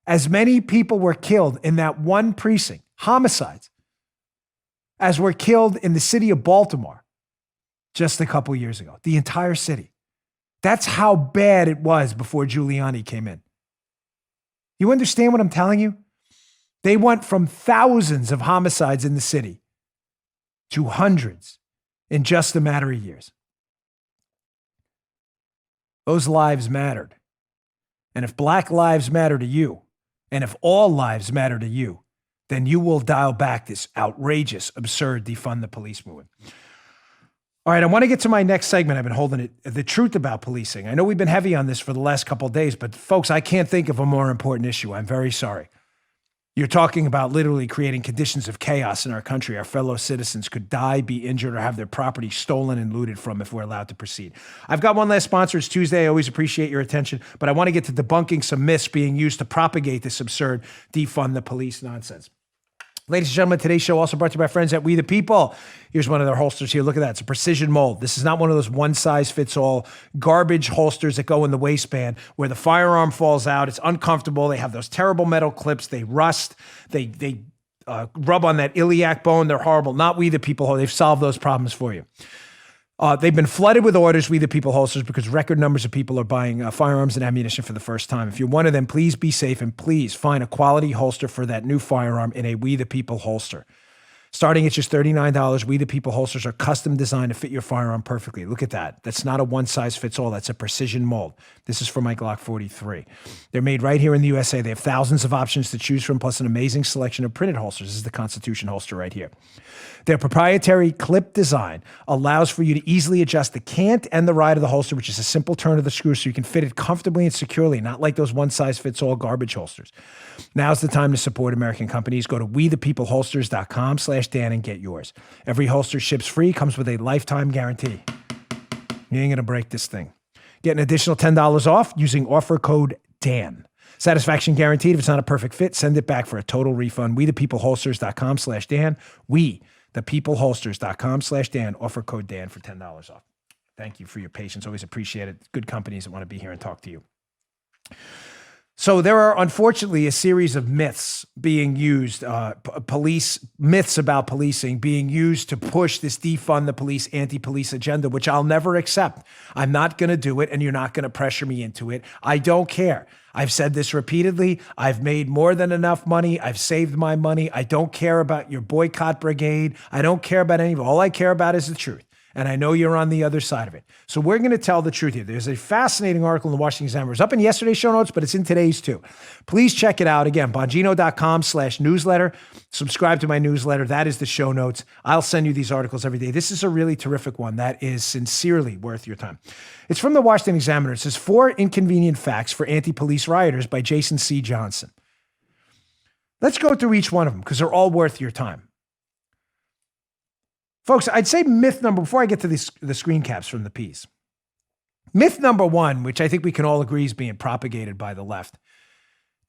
As many people were killed in that one precinct, homicides, as were killed in the city of Baltimore just a couple years ago. The entire city. That's how bad it was before Giuliani came in. You understand what I'm telling you? They went from thousands of homicides in the city to hundreds in just a matter of years. Those lives mattered. And if Black lives matter to you, and if all lives matter to you, then you will dial back this outrageous, absurd defund the police movement. All right, I want to get to my next segment. I've been holding it, the truth about policing. I know we've been heavy on this for the last couple of days, but folks, I can't think of a more important issue. I'm very sorry. You're talking about literally creating conditions of chaos in our country. Our fellow citizens could die, be injured, or have their property stolen and looted from if we're allowed to proceed. I've got one last sponsor. It's Tuesday. I always appreciate your attention, but I want to get to debunking some myths being used to propagate this absurd defund the police nonsense. Ladies and gentlemen, today's show also brought to you by our friends at We the People. Here's one of their holsters here. Look at that. It's a precision mold. This is not one of those one-size-fits-all garbage holsters that go in the waistband where the firearm falls out. It's uncomfortable. They have those terrible metal clips. They rust. They rub on that iliac bone. They're horrible. Not We the People. They've solved those problems for you. They've been flooded with orders, We the People holsters, because record numbers of people are buying firearms and ammunition for the first time. If you're one of them, please be safe and please find a quality holster for that new firearm in a We the People holster. Starting at just $39, We the People holsters are custom designed to fit your firearm perfectly. Look at that. That's not a one-size-fits-all. That's a precision mold. This is for my Glock 43. They're made right here in the USA. They have thousands of options to choose from, plus an amazing selection of printed holsters. This is the Constitution holster right here. Their proprietary clip design allows for you to easily adjust the cant and the ride of the holster, which is a simple turn of the screw so you can fit it comfortably and securely, not like those one-size-fits-all garbage holsters. Now's the time to support American companies. Go to wethepeopleholsters.com/Dan and get yours. Every holster ships free, comes with a lifetime guarantee. You ain't going to break this thing. Get an additional $10 off using offer code Dan. Satisfaction guaranteed. If it's not a perfect fit, send it back for a total refund. wethepeopleholsters.com/Dan. thepeopleholsters.com/Dan. Offer code Dan for $10 off. Thank you for your patience. Always appreciate it. Good companies that want to be here and talk to you. So there are, unfortunately, a series of myths being used, myths about policing being used to push this defund the police, anti-police agenda, which I'll never accept. I'm not going to do it, and you're not going to pressure me into it. I don't care. I've said this repeatedly. I've made more than enough money. I've saved my money. I don't care about your boycott brigade. I don't care about any of it. All I care about is the truth. And I know you're on the other side of it. So we're going to tell the truth here. There's a fascinating article in the Washington Examiner. It's up in yesterday's show notes, but it's in today's too. Please check it out. Again, bongino.com/newsletter. Subscribe to my newsletter. That is the show notes. I'll send you these articles every day. This is a really terrific one that is sincerely worth your time. It's from the Washington Examiner. It says 4 inconvenient facts for anti-police rioters by Jason C. Johnson. Let's go through each one of them because they're all worth your time. Folks, I'd say myth number, before I get to the screen caps from the piece, myth number 1, which I think we can all agree is being propagated by the left,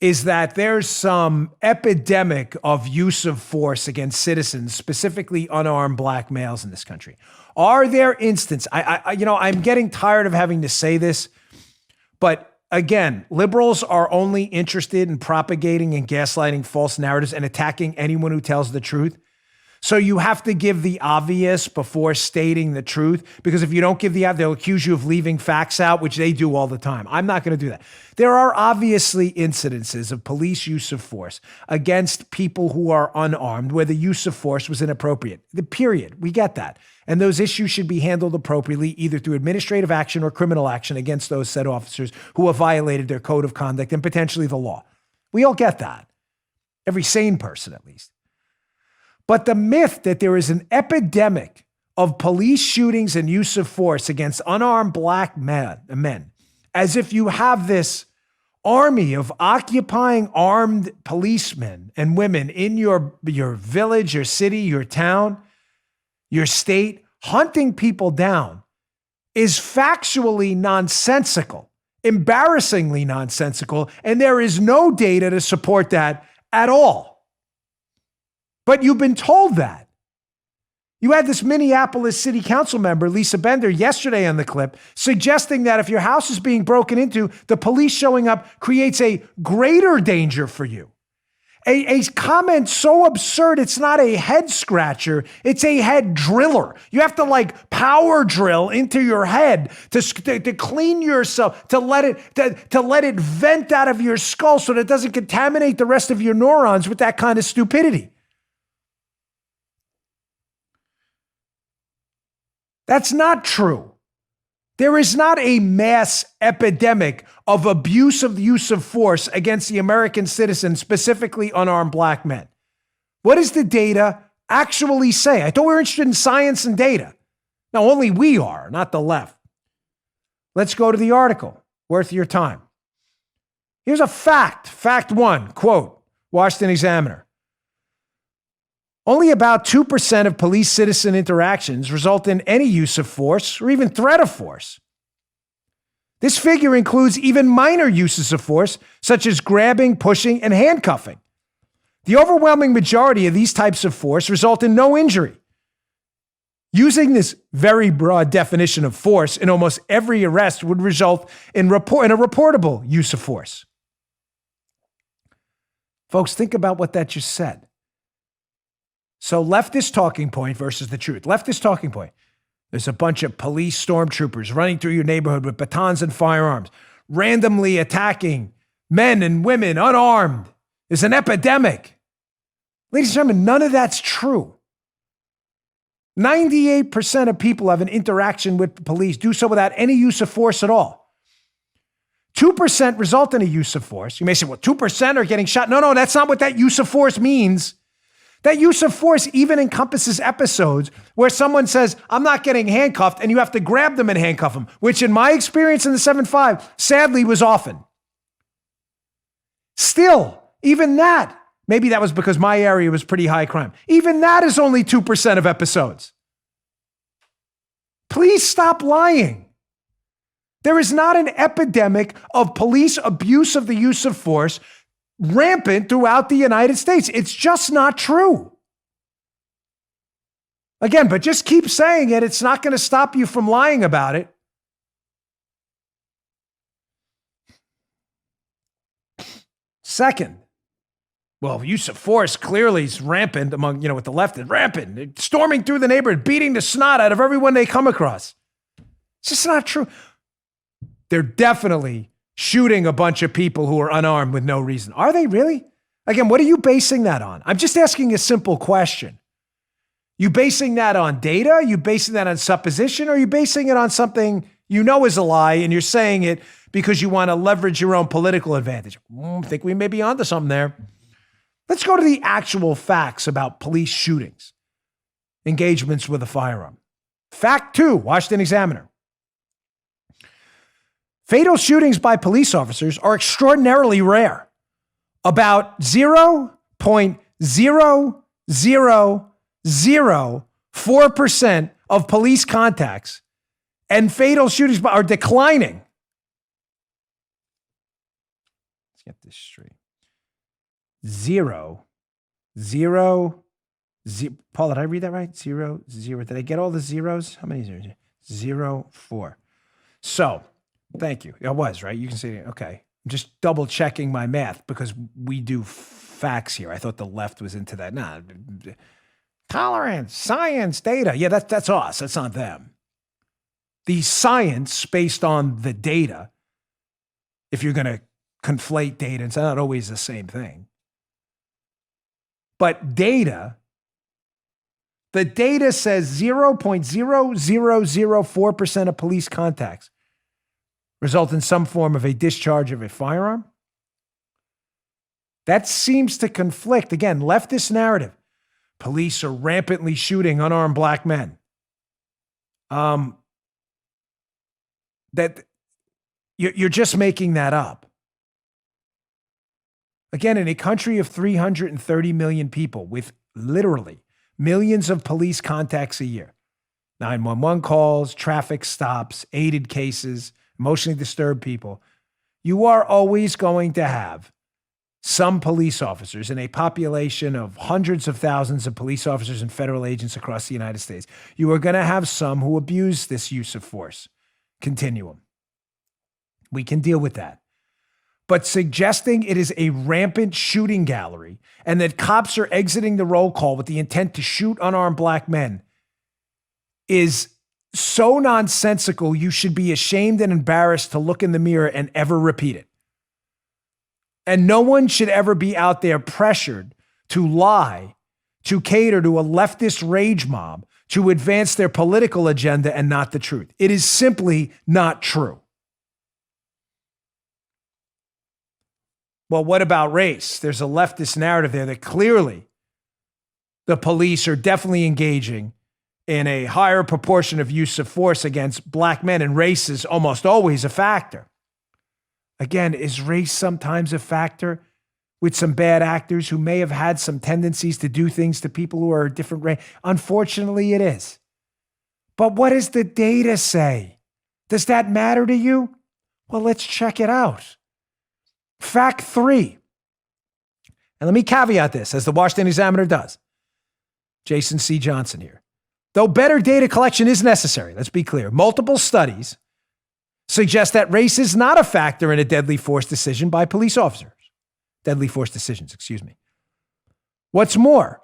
is that there's some epidemic of use of force against citizens, specifically unarmed black males in this country. Are there instances, I'm getting tired of having to say this, but again, liberals are only interested in propagating and gaslighting false narratives and attacking anyone who tells the truth. So you have to give the obvious before stating the truth, because if you don't give the obvious, they'll accuse you of leaving facts out, which they do all the time. I'm not going to do that. There are obviously incidences of police use of force against people who are unarmed where the use of force was inappropriate. Period. We get that. And those issues should be handled appropriately, either through administrative action or criminal action against those said officers who have violated their code of conduct and potentially the law. We all get that. Every sane person, at least. But the myth that there is an epidemic of police shootings and use of force against unarmed black men, as if you have this army of occupying armed policemen and women in your village, your city, your town, your state, hunting people down, is factually nonsensical, embarrassingly nonsensical, and there is no data to support that at all. But you've been told that. You had this Minneapolis city council member, Lisa Bender, yesterday on the clip, suggesting that if your house is being broken into, the police showing up creates a greater danger for you. A comment so absurd, it's not a head scratcher, it's a head driller. You have to power drill into your head to clean yourself, to let it vent out of your skull so that it doesn't contaminate the rest of your neurons with that kind of stupidity. That's not true. There is not a mass epidemic of abuse of the use of force against the American citizen, specifically unarmed black men. What does the data actually say? I thought we were interested in science and data. No, only we are, not the left. Let's go to the article. Worth your time. Here's a fact. Fact 1, quote, Washington Examiner. Only about 2% of police-citizen interactions result in any use of force or even threat of force. This figure includes even minor uses of force, such as grabbing, pushing, and handcuffing. The overwhelming majority of these types of force result in no injury. Using this very broad definition of force in almost every arrest would result in a reportable use of force. Folks, think about what that just said. So leftist talking point versus the truth. Leftist talking point. There's a bunch of police stormtroopers running through your neighborhood with batons and firearms, randomly attacking men and women unarmed. There's an epidemic. Ladies and gentlemen, none of that's true. 98% of people have an interaction with the police, do so without any use of force at all. 2% result in a use of force. You may say, well, 2% are getting shot. No, that's not what that use of force means. That use of force even encompasses episodes where someone says, I'm not getting handcuffed, and you have to grab them and handcuff them, which in my experience in the 7-5, sadly was often. Still, even that, maybe that was because my area was pretty high crime. Even that is only 2% of episodes. Please stop lying. There is not an epidemic of police abuse of the use of force rampant throughout the United States. It's just not true. Again, but just keep saying it. It's not going to stop you from lying about it. Second, well, use of force clearly is rampant among, with the left, is rampant. They're storming through the neighborhood, beating the snot out of everyone they come across. It's just not true. They're definitely shooting a bunch of people who are unarmed with no reason. Are they really? Again, what are you basing that on? I'm just asking a simple question. You basing that on data? You basing that on supposition? Or are you basing it on something you know is a lie and you're saying it because you want to leverage your own political advantage? I think we may be onto something there. Let's go to the actual facts about police shootings, engagements with a firearm. Fact 2, Washington Examiner. Fatal shootings by police officers are extraordinarily rare. About 0.0004% of police contacts and fatal shootings are declining. Let's get this straight. 0, 0, 0. Paul, did I read that right? 0, 0. Did I get all the zeros? How many zeros? 0, 4. So, thank you. I was, right? You can say, okay. I'm just double checking my math because we do facts here. I thought the left was into that. Nah. Tolerance, science, data. Yeah, that's us. That's not them. The science based on the data, if you're going to conflate data, it's not always the same thing. But the data says 0.0004% of police contacts result in some form of a discharge of a firearm. That seems to conflict. Again, leftist narrative. Police are rampantly shooting unarmed black men. That you're just making that up. Again, in a country of 330 million people with literally millions of police contacts a year, 911 calls, traffic stops, aided cases, emotionally disturbed people, you are always going to have some police officers in a population of hundreds of thousands of police officers and federal agents across the United States. You are going to have some who abuse this use of force continuum. We can deal with that. But suggesting it is a rampant shooting gallery and that cops are exiting the roll call with the intent to shoot unarmed black men is so nonsensical, you should be ashamed and embarrassed to look in the mirror and ever repeat it. And no one should ever be out there pressured to lie, to cater to a leftist rage mob, to advance their political agenda and not the truth. It is simply not true. Well, what about race? There's a leftist narrative there that clearly the police are definitely engaging in a higher proportion of use of force against black men, and race is almost always a factor. Again, is race sometimes a factor with some bad actors who may have had some tendencies to do things to people who are a different race? Unfortunately, it is. But what does the data say? Does that matter to you? Well, let's check it out. Fact 3. And let me caveat this, as the Washington Examiner does. Jason C. Johnson here. Though better data collection is necessary, let's be clear, multiple studies suggest that race is not a factor in a deadly force decision by police officers. Deadly force decisions, excuse me. What's more,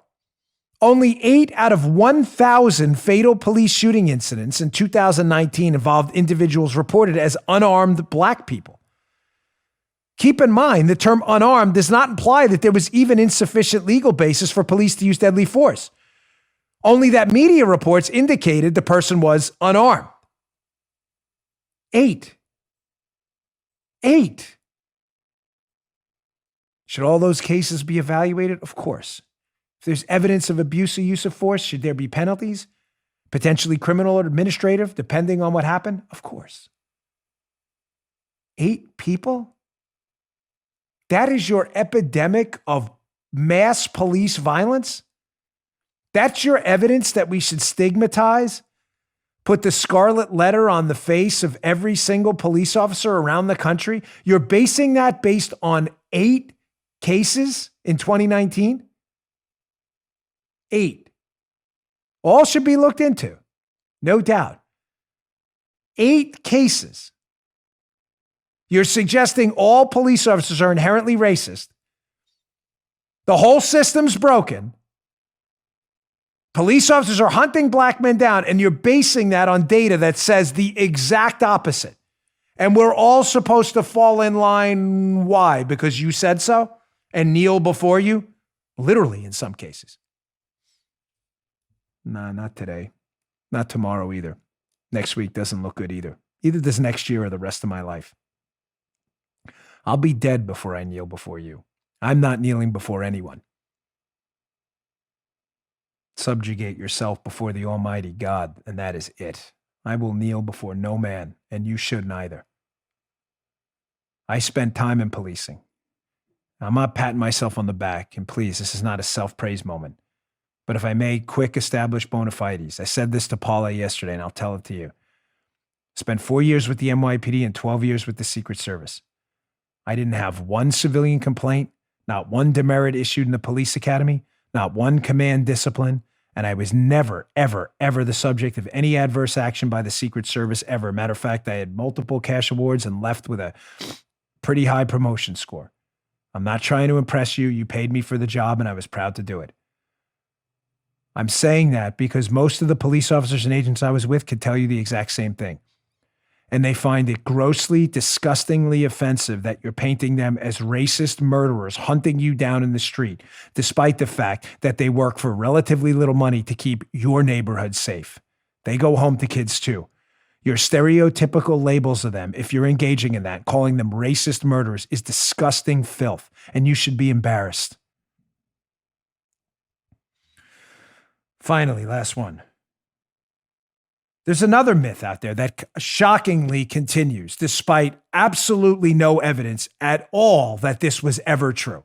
only 8 out of 1,000 fatal police shooting incidents in 2019 involved individuals reported as unarmed black people. Keep in mind, the term unarmed does not imply that there was even insufficient legal basis for police to use deadly force. Only that media reports indicated the person was unarmed. 8. Should all those cases be evaluated? Of course. If there's evidence of abuse or use of force, should there be penalties? Potentially criminal or administrative, depending on what happened? Of course. 8 people? That is your epidemic of mass police violence? That's your evidence that we should stigmatize? Put the scarlet letter on the face of every single police officer around the country? You're basing that based on 8 cases in 2019? 8. All should be looked into. No doubt. 8 cases. You're suggesting all police officers are inherently racist. The whole system's broken. Police officers are hunting black men down, and you're basing that on data that says the exact opposite. And we're all supposed to fall in line. Why? Because you said so? And kneel before you? Literally, in some cases. Nah, not today. Not tomorrow either. Next week doesn't look good either. Either this next year or the rest of my life. I'll be dead before I kneel before you. I'm not kneeling before anyone. Subjugate yourself before the Almighty God, and that is it. I will kneel before no man, and you shouldn't either. I spent time in policing. I'm not patting myself on the back, and please, this is not a self-praise moment. But if I may, quick establish bona fides. I said this to Parler yesterday, and I'll tell it to you. Spent 4 years with the NYPD and 12 years with the Secret Service. I didn't have one civilian complaint, not one demerit issued in the police academy, not one command discipline, and I was never, ever, ever the subject of any adverse action by the Secret Service ever. Matter of fact, I had multiple cash awards and left with a pretty high promotion score. I'm not trying to impress you. You paid me for the job, and I was proud to do it. I'm saying that because most of the police officers and agents I was with could tell you the exact same thing. And they find it grossly, disgustingly offensive that you're painting them as racist murderers hunting you down in the street, despite the fact that they work for relatively little money to keep your neighborhood safe. They go home to kids too. Your stereotypical labels of them, if you're engaging in that, calling them racist murderers, is disgusting filth, and you should be embarrassed. Finally, last one. There's another myth out there that shockingly continues, despite absolutely no evidence at all that this was ever true.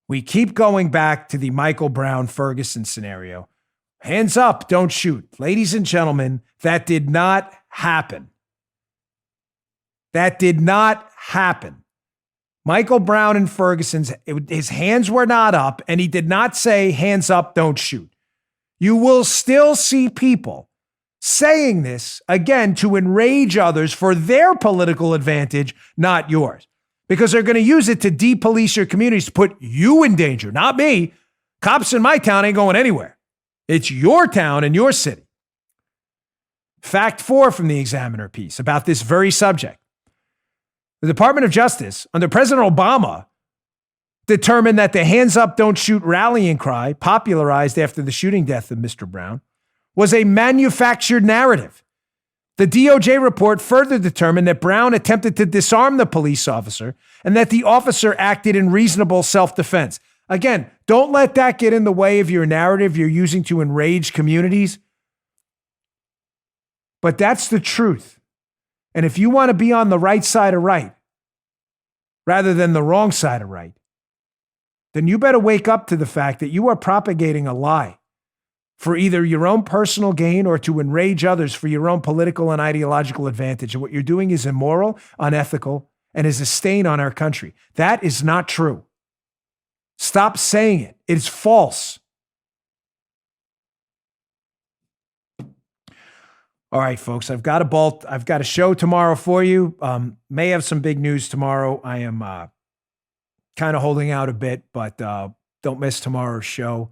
We keep going back to the Michael Brown Ferguson scenario. Hands up, don't shoot. Ladies and gentlemen, that did not happen. That did not happen. Michael Brown and Ferguson's, his hands were not up, and he did not say, hands up, don't shoot. You will still see people saying this, again, to enrage others for their political advantage, not yours. Because they're going to use it to depolice your communities, to put you in danger, not me. Cops in my town ain't going anywhere. It's your town and your city. Fact 4 from the Examiner piece about this very subject. The Department of Justice, under President Obama, determined that the hands up, don't shoot rallying cry, popularized after the shooting death of Mr. Brown, was a manufactured narrative. The DOJ report further determined that Brown attempted to disarm the police officer and that the officer acted in reasonable self-defense. Again, don't let that get in the way of your narrative you're using to enrage communities. But that's the truth. And if you want to be on the right side of right, rather than the wrong side of right, then you better wake up to the fact that you are propagating a lie for either your own personal gain or to enrage others for your own political and ideological advantage. And what you're doing is immoral, unethical, and is a stain on our country. That is not true. Stop saying it. It's false. All right, folks, I've got a show tomorrow for you. May have some big news tomorrow. I am kind of holding out a bit, but don't miss tomorrow's show.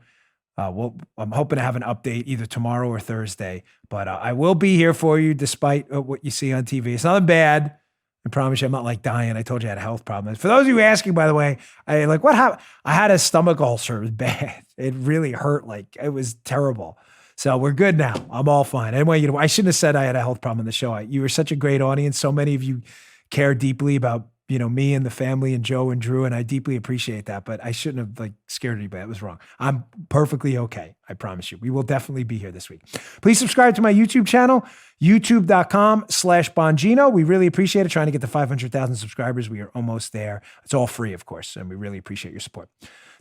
I'm hoping to have an update either tomorrow or Thursday, but I will be here for you despite what you see on TV. It's nothing bad. I promise you, I'm not like dying. I told you I had a health problem. For those of you asking, by the way, what happened? I had a stomach ulcer. It was bad. It really hurt. It was terrible. So we're good now. I'm all fine. Anyway, I shouldn't have said I had a health problem in the show. You were such a great audience. So many of you care deeply about me and the family and Joe and Drew, and I deeply appreciate that, but I shouldn't have scared anybody. It was wrong. I'm perfectly okay. I promise you. We will definitely be here this week. Please subscribe to my YouTube channel, youtube.com/Bongino. We really appreciate it. Trying to get to 500,000 subscribers. We are almost there. It's all free, of course, and we really appreciate your support.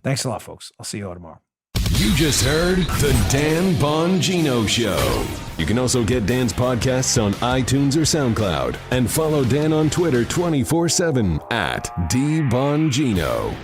Thanks a lot, folks. I'll see you all tomorrow. You just heard The Dan Bongino Show. You can also get Dan's podcasts on iTunes or SoundCloud. And follow Dan on Twitter 24/7 @DBongino.